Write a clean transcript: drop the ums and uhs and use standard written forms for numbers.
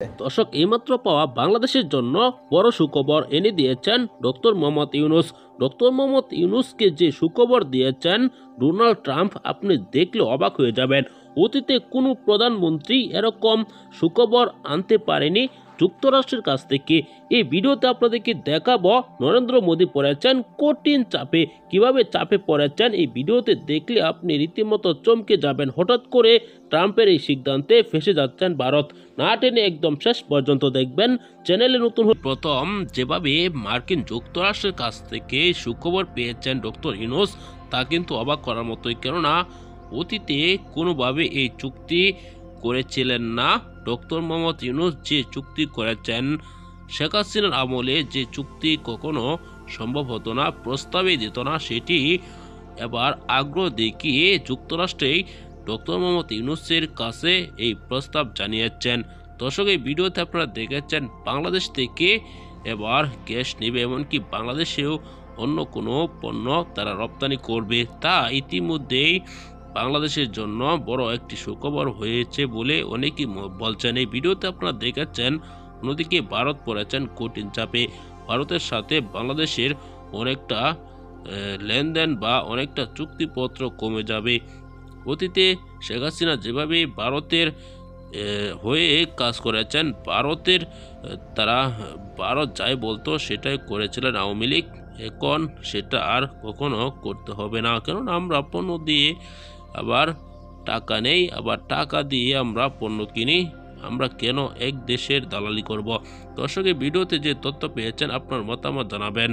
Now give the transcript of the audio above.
দর্শক, এইমাত্র পাওয়া বাংলাদেশের জন্য বড় সুখবর এনে দিয়েছেন ডক্টর মোহাম্মদ ইউনূস। ডক্টর মোহাম্মদ ইউনূসকে যে সুখবর দিয়েছেন ডোনাল্ড ট্রাম্প, আপনি দেখলে অবাক হয়ে যাবেন। অতীতে কোনো প্রধানমন্ত্রী এরকম সুখবর আনতে পারেনি যুক্তরাষ্ট্রের কাছ থেকে। এই ভিডিওতে আপনাদেরকে দেখাবো নরেন্দ্র মোদী পড়েছেন কঠিন চাপে। কিভাবে চাপে পড়েছেন এই ভিডিওতে দেখলে আপনি রীতিমতো চমকে যাবেন। হঠাৎ করে ট্রাম্পের এই সিদ্ধান্তে ফেঁসে যাচ্ছেন ভারত। না টেনে একদম শেষ পর্যন্ত দেখবেন। চ্যানেলে নতুন প্রথম যেভাবে মার্কিন যুক্তরাষ্ট্রের কাছ থেকে সুখবর পেয়েছেন ডক্টর ইউনূস, তা কিন্তু অবাক করার মতোই। কেননা অতীতে কোনোভাবে এই চুক্তি করেছিলেন না ডক্টর মোহাম্মদ ইউনূস। যে চুক্তি করেছেন শেখ হাসিনার আমলে, যে চুক্তি কখনো সম্ভব হতো না, প্রস্তাবে দিত না, সেটি এবার আগ্রহ দেখিয়ে যুক্তরাষ্ট্রেই ডক্টর মোহাম্মদ ইউনূসের কাছে এই প্রস্তাব জানিয়েছেন। দর্শক, এই ভিডিওতে আপনারা দেখেছেন বাংলাদেশ থেকে এবার গ্যাস নেবে, এমনকি বাংলাদেশেও অন্য কোনো পণ্য তারা রপ্তানি করবে। তা ইতিমধ্যেই বাংলাদেশের জন্য বড় একটি সুখবর হয়েছে বলে অনেকেই বলছেন। এই ভিডিওতে আপনারা দেখেছেন অন্যদিকে ভারত পড়েছেন কঠিন চাপে। ভারতের সাথে বাংলাদেশের অনেকটা লেনদেন বা অনেকটা চুক্তিপত্র কমে যাবে। অতীতে শেখ হাসিনা যেভাবে ভারতের হয়ে কাজ করেছেন, তারা ভারত যাই বলতো সেটাই করেছিলেন আওয়ামী লীগ। এখন সেটা আর কখনো করতে হবে না, কেননা আমরা পণ্য দিয়ে আবার টাকা নেই, আবার টাকা দিয়ে আমরা পণ্য কিনি। আমরা কেন এক দেশের দালালি করব? দর্শক, এই ভিডিওতে যে তথ্য পেয়েছেন আপনার মতামত জানাবেন।